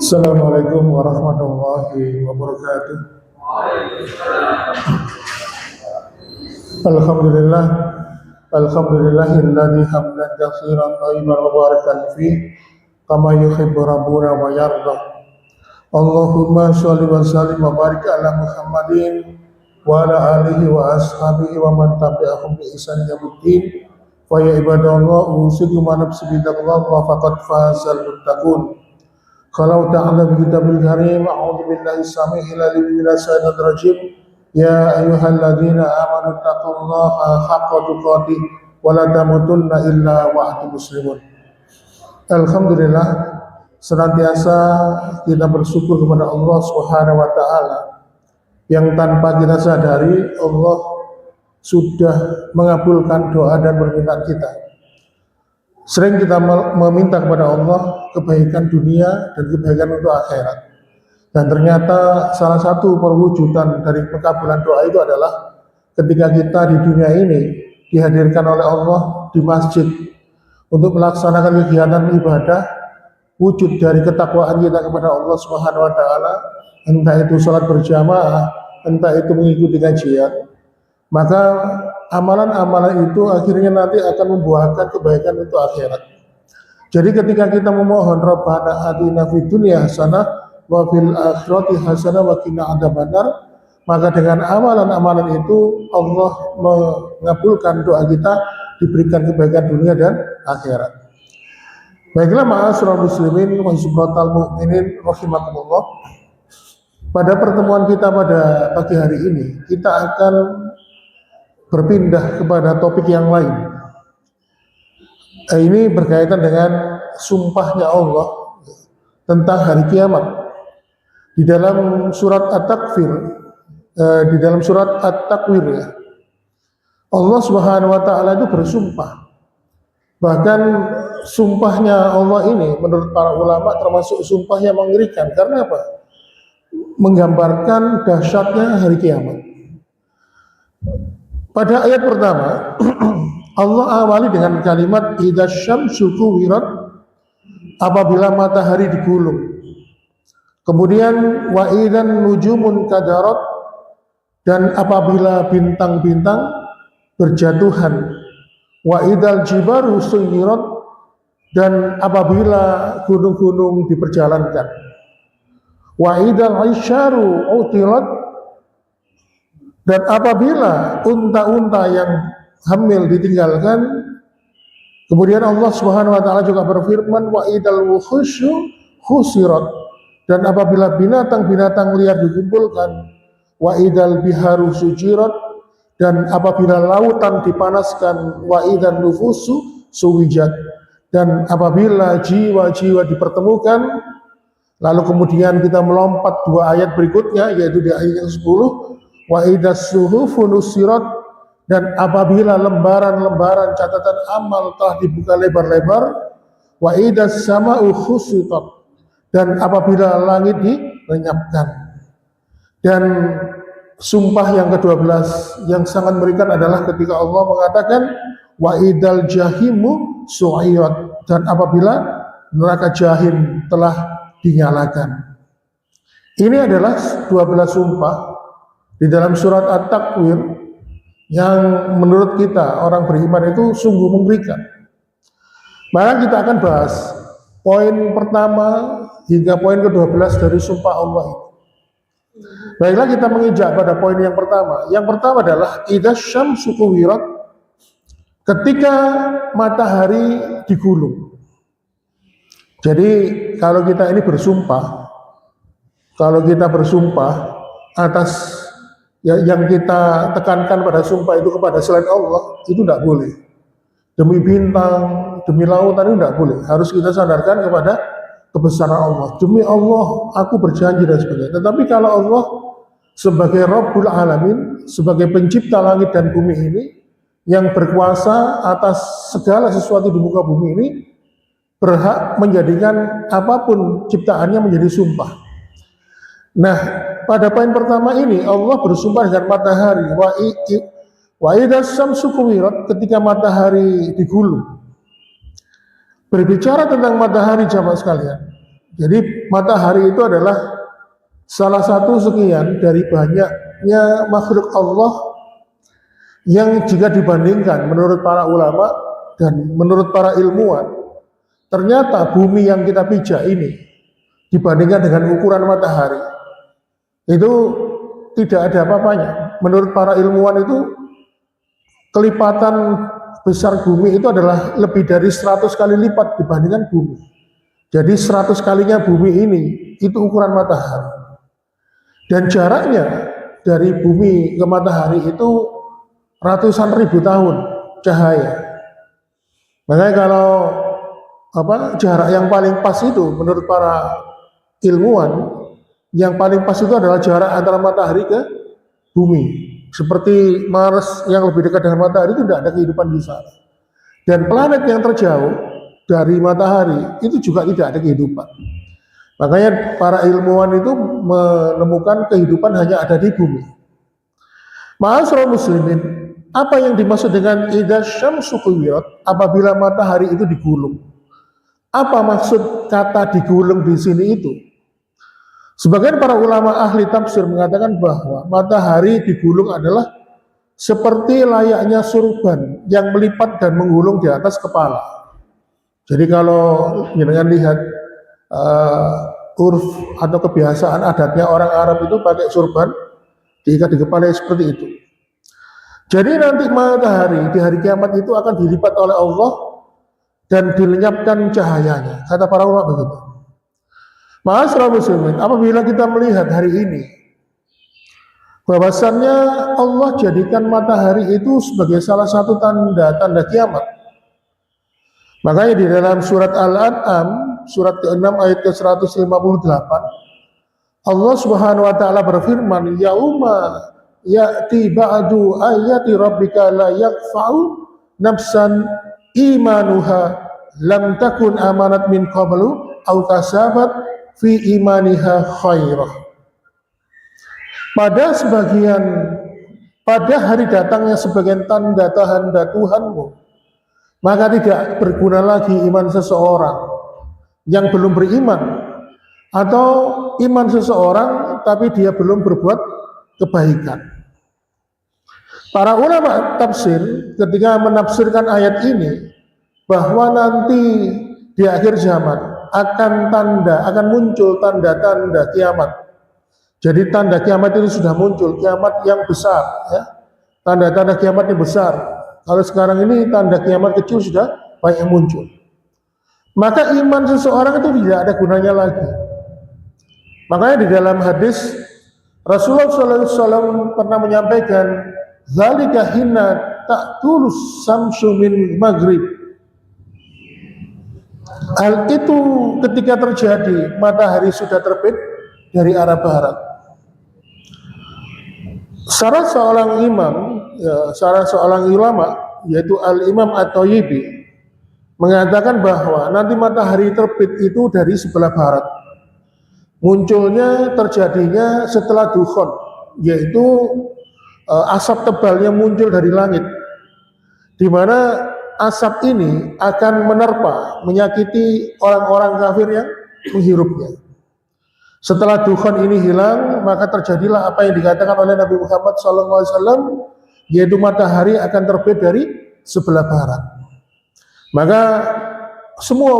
Assalamualaikum warahmatullahi wabarakatuh. Alhamdulillah, alhamdulillahilladzi hamdan katsiran thayyiban mubarakan fi kama yuhibbu rabbuna wa yarda. Allahumma shalli wa sallim wa barik ala Muhammadin wa ala alihi wa ashabihi wa man tabi'ahum bi ihsan ila yaumil. Fa ya ibadallah usikum wa nafsi bittaqwa faqad fazal muttaqun. Kalau ta'ala bi kitabil karim a'udzu billahi samihil alim minas syaitonir rajim. Ya ayyuhalladzina amanu taqullaha haqqa tuqatih wa la tamutunna illa wa antum muslimun. Alhamdulillah, senantiasa kita bersyukur kepada Allah Subhanahu wa taala yang tanpa kita sadari Allah sudah mengabulkan doa dan permintaan kita. Sering kita meminta kepada Allah kebaikan dunia dan kebaikan untuk akhirat. Dan ternyata salah satu perwujudan dari pengabulan doa itu adalah ketika kita di dunia ini dihadirkan oleh Allah di masjid untuk melaksanakan kegiatan ibadah, wujud dari ketakwaan kita kepada Allah Subhanahu wa taala, entah itu salat berjamaah, entah itu mengikuti kajian, maka amalan-amalan itu akhirnya nanti akan membuahkan kebaikan untuk akhirat. Jadi ketika kita memohon Rabbana atina fid dunya hasanah wa fil akhirati hasanah wa qina adzabannar, maka dengan amalan-amalan itu Allah mengabulkan doa kita, diberikan kebaikan dunia dan akhirat. Baiklah ma'asyiral muslimin wa subhatal mu'minin rahimakumullah. Pada pertemuan kita pada pagi hari ini, kita akan berpindah kepada topik yang lain. Ini berkaitan dengan sumpahnya Allah tentang hari kiamat. Di dalam surat At-Takfir, di dalam surat At-Takwir ya, Allah Subhanahu wa taala itu bersumpah. Bahkan sumpahnya Allah ini menurut para ulama termasuk sumpah yang mengerikan. Karena apa? Menggambarkan dahsyatnya hari kiamat. Pada ayat pertama, Allah awali dengan kalimat idza syamsu kuwirat, apabila matahari digulung. Kemudian wa idzan nujumun kadarat, dan apabila bintang-bintang berjatuhan. Wa idzal jibaru suyirat, dan apabila gunung-gunung diperjalankan. Wa idzal isyaru utilat, dan apabila unta-unta yang hamil ditinggalkan. Kemudian Allah Subhanahu wa taala juga berfirman wa idal wuhusyu husirat, dan apabila binatang-binatang liar dikumpulkan. Wa idal biharu sujirat, dan apabila lautan dipanaskan. Wa idan nufusu suwijat, dan apabila jiwa-jiwa dipertemukan. Lalu kemudian kita melompat dua ayat berikutnya, yaitu di ayat yang 10. Wa idas suhufu nusirat, dan apabila lembaran-lembaran catatan amal telah dibuka lebar-lebar. Wa idas sama'u khusitat, dan apabila langit dilenyapkan. Dan sumpah yang ke-12 yang sangat mengerikan adalah ketika Allah mengatakan wa idal jahimu su'irat, dan apabila neraka jahim telah dinyalakan. Ini adalah 12 sumpah di dalam surat At-Takwir yang menurut kita orang beriman itu sungguh mengerikan. Maka kita akan bahas poin pertama hingga poin ke-12 dari sumpah Allah itu. Baiklah, kita menginjak pada poin yang pertama. Yang pertama adalah idza syamsu kuwirat, ketika matahari digulung. Jadi kalau kita ini bersumpah, kalau kita bersumpah atas yang kita tekankan pada sumpah itu kepada selain Allah, itu tidak boleh. Demi bintang, demi lautan itu tidak boleh. Harus kita sandarkan kepada kebesaran Allah. Demi Allah, aku berjanji dan sebagainya. Tetapi kalau Allah sebagai Rabbul Alamin, sebagai pencipta langit dan bumi ini, yang berkuasa atas segala sesuatu di muka bumi ini, berhak menjadikan apapun ciptaannya menjadi sumpah. Nah, pada poin pertama ini Allah bersumpah dengan matahari. Wa idzas syamsu kuwirat, ketika matahari digulung. Berbicara tentang matahari jamaah sekalian, Jadi matahari itu adalah salah satu sekian dari banyaknya makhluk Allah yang jika dibandingkan menurut para ulama dan menurut para ilmuwan, ternyata bumi yang kita pijak ini dibandingkan dengan ukuran matahari itu tidak ada apa-apanya. Menurut para ilmuwan itu kelipatan besar bumi itu adalah lebih dari 100 kali lipat dibandingkan bumi. Jadi 100 kalinya bumi ini itu ukuran matahari. Dan jaraknya dari bumi ke matahari itu ratusan ribu tahun cahaya. Makanya kalau jarak yang paling pas itu menurut para ilmuwan, yang paling pas itu adalah jarak antara matahari ke bumi. Seperti Mars yang lebih dekat dengan matahari itu tidak ada kehidupan di sana. Dan planet yang terjauh dari matahari itu juga tidak ada kehidupan. Makanya para ilmuwan itu menemukan kehidupan hanya ada di bumi. Ma'asyiral muslimin, apa yang dimaksud dengan idza syamsu kuwirat, apabila matahari itu digulung? Apa maksud kata digulung di sini itu? Sebagian para ulama ahli tafsir mengatakan bahwa matahari digulung adalah seperti layaknya surban yang melipat dan menggulung di atas kepala. Jadi kalau jangan lihat urf atau kebiasaan adatnya orang Arab itu pakai surban diikat di kepala seperti itu. Jadi nanti matahari di hari kiamat itu akan dilipat oleh Allah dan dilenyapkan cahayanya. Kata para ulama begitu. Ma'asyiral muslimin, apabila kita melihat hari ini bahwasannya Allah jadikan matahari itu sebagai salah satu tanda-tanda kiamat. Makanya di dalam surat Al-An'am, surat ke-6 ayat ke-158, Allah Subhanahu wa taala berfirman, "Yauma ya'ti ba'du ayati rabbika la yakfa'u nafsan imanuha lam takun amanat min qablu aw kasabat fi imaniha khairah." Pada hari datangnya sebagian tanda-tanda Tuhanmu, maka tidak berguna lagi iman seseorang yang belum beriman, atau iman seseorang tapi dia belum berbuat kebaikan. Para ulama tafsir ketika menafsirkan ayat ini bahwa nanti di akhir zaman akan muncul tanda-tanda kiamat. Jadi tanda kiamat itu sudah muncul, kiamat yang besar, ya. Tanda-tanda kiamat yang besar. Kalau sekarang ini tanda kiamat kecil sudah banyak yang muncul. Maka iman seseorang itu tidak ada gunanya lagi. Makanya di dalam hadis Rasulullah SAW pernah menyampaikan, "Zalika hina ta'tulus samsu min maghrib." Hal itu ketika terjadi matahari sudah terbit dari arah barat. Salah seorang imam, salah seorang ulama, yaitu Al-Imam At-Thayyibi, mengatakan bahwa nanti matahari terbit itu dari sebelah barat. Munculnya terjadinya setelah dukhon, yaitu asap tebal yang muncul dari langit, di mana asap ini akan menerpa, menyakiti orang-orang kafir yang menghirupnya. Setelah dukhon ini hilang, maka terjadilah apa yang dikatakan oleh Nabi Muhammad SAW, yaitu matahari akan terbit dari sebelah barat. Maka semua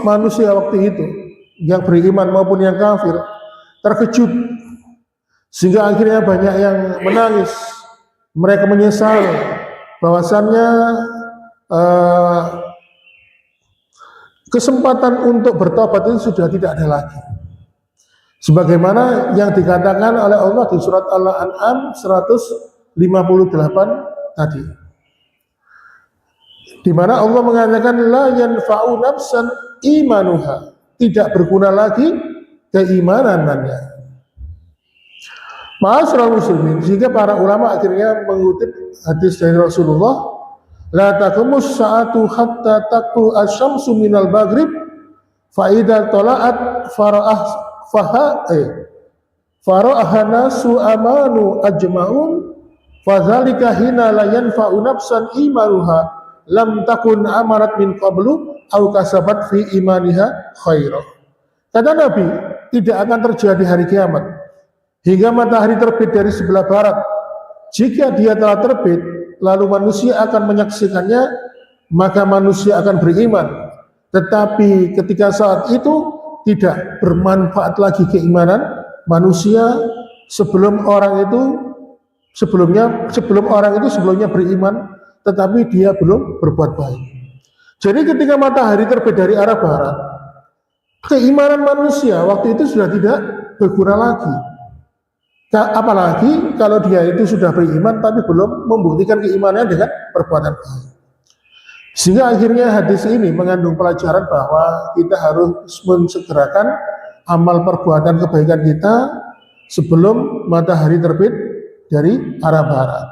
manusia waktu itu, yang beriman maupun yang kafir, terkejut, sehingga akhirnya banyak yang menangis. Mereka menyesal bahwasannya kesempatan untuk bertobat itu sudah tidak ada lagi. Sebagaimana yang dikatakan oleh Allah di surat Al-An'am 158 tadi, di mana Allah mengatakan la yanfa'u nafsan imanuha, tidak berguna lagi keimanannya. Ma'asyiral muslimin, sehingga para ulama akhirnya mengutip hadis dari Rasulullah, la taqumus sa'atu hatta taqlu asy-syamsu minal maghrib fa idza tala'at fara'aha nasu amanu ajma'un fadzalika hina la yanfa'u nafsan imanuha lam takun amarat min qablu aw kasabat fi imaniha khairah. Kata Nabi, tidak akan terjadi hari kiamat hingga matahari terbit dari sebelah barat. Jika dia telah terbit, lalu manusia akan menyaksikannya, maka manusia akan beriman. Tetapi ketika saat itu tidak bermanfaat lagi keimanan manusia sebelum orang itu sebelumnya beriman, tetapi dia belum berbuat baik. Jadi ketika matahari terbit dari arah barat, keimanan manusia waktu itu sudah tidak berguna lagi. Apalagi kalau dia itu sudah beriman tapi belum membuktikan keimanannya dengan perbuatan baik. Sehingga akhirnya hadis ini mengandung pelajaran bahwa kita harus mensegerakan amal perbuatan kebaikan kita sebelum matahari terbit dari arah barat.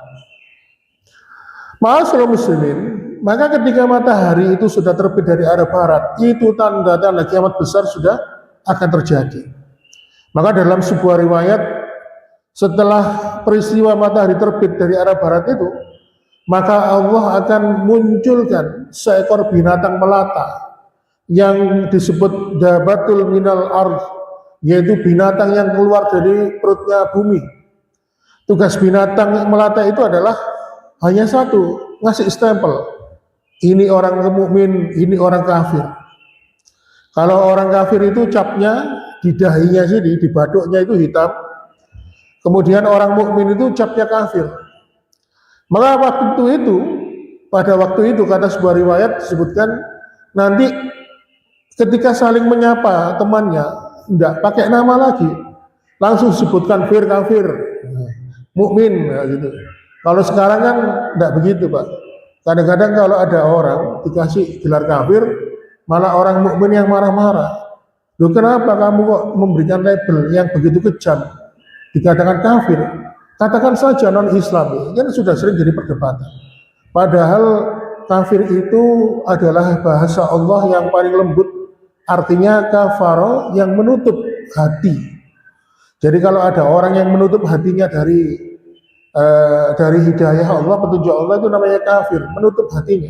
Ma'asyiral muslimin, maka ketika matahari itu sudah terbit dari arah barat, itu tanda-tanda kiamat besar sudah akan terjadi. Maka dalam sebuah riwayat, setelah peristiwa matahari terbit dari arah barat itu, maka Allah akan munculkan seekor binatang melata yang disebut dabatul minal ardh, yaitu binatang yang keluar dari perutnya bumi. Tugas binatang melata itu adalah hanya satu, ngasih stempel. Ini orang mukmin, ini orang kafir. Kalau orang kafir itu capnya di dahinya sini, di baduknya itu hitam. Kemudian orang mukmin itu capnya kafir. Maka pada waktu itu kata sebuah riwayat disebutkan nanti ketika saling menyapa temannya, enggak pakai nama lagi, langsung sebutkan kafir, mukmin, gitu. Kalau sekarang kan enggak begitu, Pak. Kadang-kadang kalau ada orang dikasih gelar kafir, malah orang mukmin yang marah-marah. Loh, kenapa kamu kok memberikan label yang begitu kejam? Dikatakan kafir. Katakan saja non-Islam, kan sudah sering jadi perdebatan. Padahal kafir itu adalah bahasa Allah yang paling lembut, artinya kafaro yang menutup hati. Jadi kalau ada orang yang menutup hatinya dari hidayah Allah, petunjuk Allah, itu namanya kafir, menutup hatinya.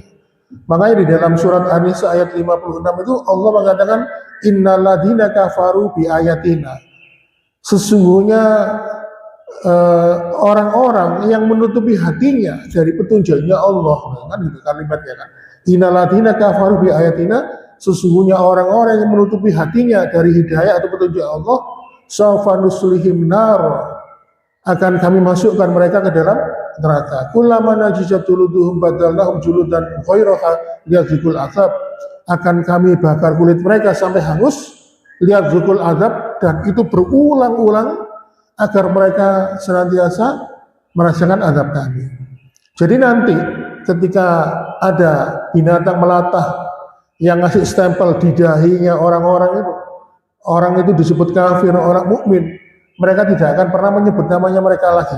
Makanya di dalam surat An-Nisa ayat 56 itu Allah mengatakan innalladzina kafaru bi ayatina. Sesungguhnya orang-orang yang menutupi hatinya dari petunjuknya Allah, kan itu kalimatnya kan. Innalladzina kafaru bi ayatina, sesungguhnya orang-orang yang menutupi hatinya dari hidayah atau petunjuk Allah, sawfa nuslihim nar, akan kami masukkan mereka ke dalam neraka. Kullama najizat juluduhum badalnahum juludan ghairaha liyadzikul azab, akan kami bakar kulit mereka sampai hangus, liyadzikul azab, dan itu berulang-ulang agar mereka senantiasa merasakan azab kami. Jadi nanti ketika ada binatang melata yang ngasih stempel di dahinya orang itu disebut kafir, orang mukmin, mereka tidak akan pernah menyebut namanya mereka lagi.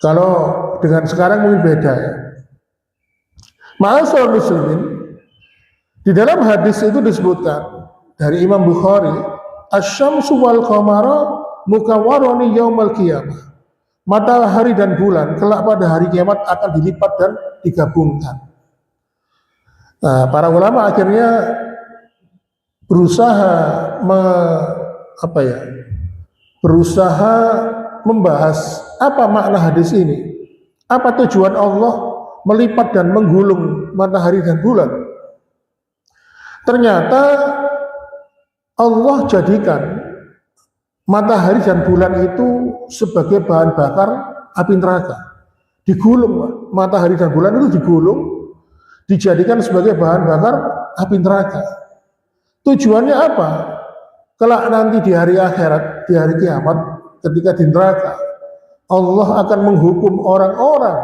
Kalau dengan sekarang mungkin beda ya. Ma'asyiral muslimin, di dalam hadis itu disebutkan dari Imam Bukhari, asy-syamsu wal qamara mukawwarani yaumal qiyamah. Matahari dan bulan kelak pada hari kiamat akan dilipat dan digabungkan. Nah, para ulama akhirnya berusaha membahas apa makna hadis ini. Apa tujuan Allah melipat dan menggulung matahari dan bulan? Ternyata Allah jadikan matahari dan bulan itu sebagai bahan bakar api neraka. Digulung, matahari dan bulan itu digulung, dijadikan sebagai bahan bakar api neraka. Tujuannya apa? Kelak nanti di hari akhirat, di hari kiamat, ketika di neraka, Allah akan menghukum Allah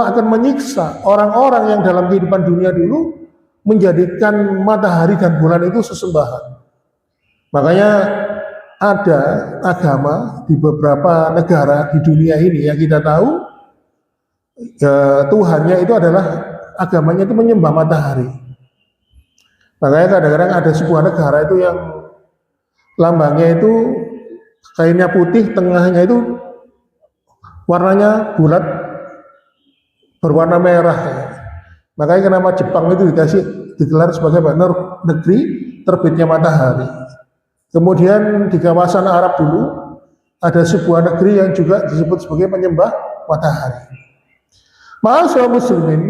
akan menyiksa orang-orang yang dalam kehidupan dunia dulu menjadikan matahari dan bulan itu sesembahan. Makanya ada agama di beberapa negara di dunia ini yang kita tahu Tuhannya itu adalah agamanya itu menyembah matahari. Makanya kadang-kadang ada sebuah negara itu yang lambangnya itu kainnya putih, tengahnya itu warnanya bulat berwarna merah. Makanya kenapa Jepang itu digelar sebagai negeri terbitnya matahari. Kemudian di kawasan Arab dulu ada sebuah negeri yang juga disebut sebagai penyembah matahari. Ma'asyiral muslimin,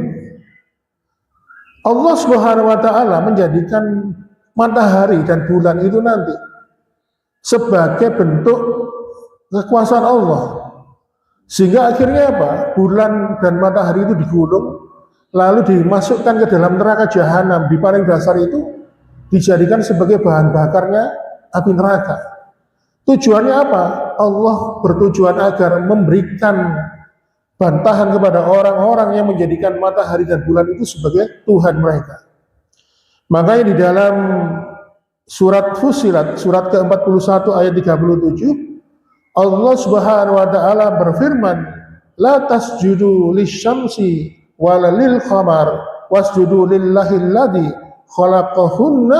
Allah Subhanahu wa taala menjadikan matahari dan bulan itu nanti sebagai bentuk kekuasaan Allah. Sehingga akhirnya apa? Bulan dan matahari itu digulung lalu dimasukkan ke dalam neraka jahanam. Di paling dasar itu dijadikan sebagai bahan bakarnya api neraka. Tujuannya apa? Allah bertujuan agar memberikan bantahan kepada orang-orang yang menjadikan matahari dan bulan itu sebagai Tuhan mereka. Makanya di dalam surat Fussilat, surat ke-41 ayat 37, Allah Subhanahu wa taala berfirman, "La tasjudu lisyamsi wala lil qamar wasjudu lillahi alladzi khalaqahunna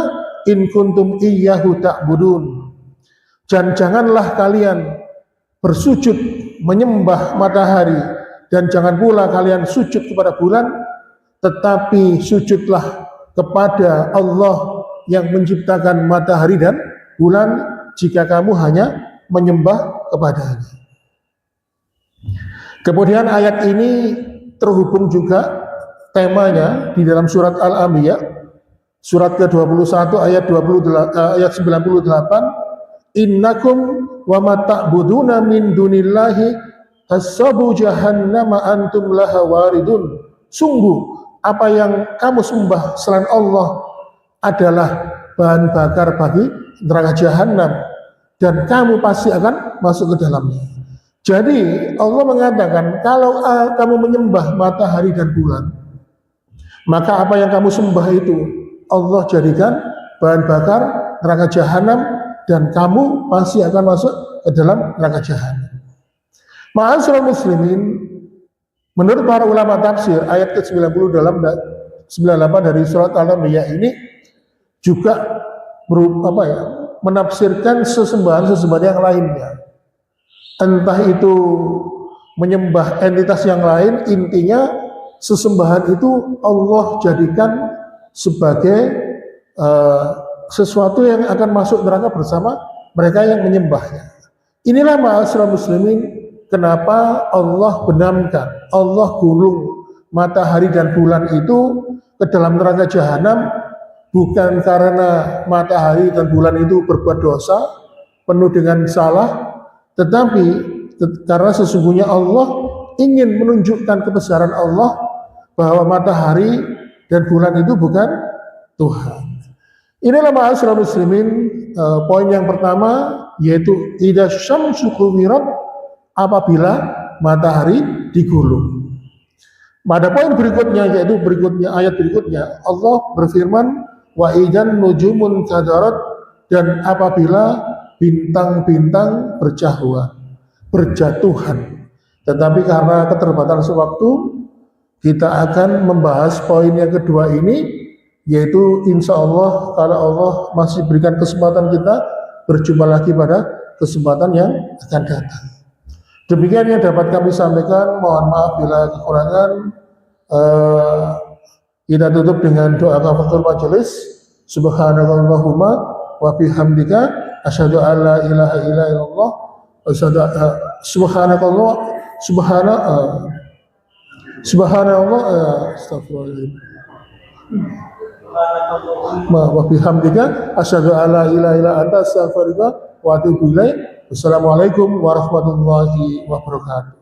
in kuntum iyyahu ta'budun." Dan janganlah kalian bersujud menyembah matahari dan jangan pula kalian sujud kepada bulan, tetapi sujudlah kepada Allah yang menciptakan matahari dan bulan jika kamu hanya menyembah kepadanya. Kemudian ayat ini terhubung juga temanya di dalam surat Al-Anbiya, surat ke-21 ayat 98, "Innakum wa ma ta'buduna min dunillahi hasabu jahannama antum laha waridun." Sungguh apa yang kamu sembah selain Allah adalah bahan bakar bagi neraka jahanam dan kamu pasti akan masuk ke dalamnya. Jadi Allah mengatakan kalau kamu menyembah matahari dan bulan, maka apa yang kamu sembah itu Allah jadikan bahan bakar neraka jahanam dan kamu pasti akan masuk ke dalam neraka jahanam. Ma'asyiral muslimin, menurut para ulama tafsir, ayat ke-90 dalam 98 dari surat Al-Anbiya ini juga menafsirkan sesembahan-sesembahan yang lainnya. Entah itu menyembah entitas yang lain, intinya sesembahan itu Allah jadikan sebagai sesuatu yang akan masuk neraka bersama mereka yang menyembahnya. Inilah ma'asyiral muslimin, kenapa Allah benamkan, Allah gulung matahari dan bulan itu ke dalam neraka jahanam, bukan karena matahari dan bulan itu berbuat dosa, penuh dengan salah, tetapi karena sesungguhnya Allah ingin menunjukkan kebesaran Allah bahwa matahari dan bulan itu bukan Tuhan. Inilah ma'asyiral muslimin, poin yang pertama yaitu idza syamsu kuwirat, apabila matahari digulung. Pada poin berikutnya yaitu ayat berikutnya Allah berfirman, wa idzan nujumun kadarat, dan apabila bintang-bintang berjatuhan. Tetapi karena keterbatasan waktu, kita akan membahas poin yang kedua ini, yaitu insya Allah kalau Allah masih berikan kesempatan kita berjumpa lagi pada kesempatan yang akan datang. Demikian yang dapat kami sampaikan. Mohon maaf bila kekurangan. Kita tutup dengan doa kafaratul majelis. Subhanallahumma wa bihamdika asyhadu an la ilaha illallah wa asyhadu subhanallah astagfirullahaladzim wa bihamdika asyhadu an la ilaha illa anta astaghfiruka wa atubu ilaik. Wassalamualaikum warahmatullahi wabarakatuh.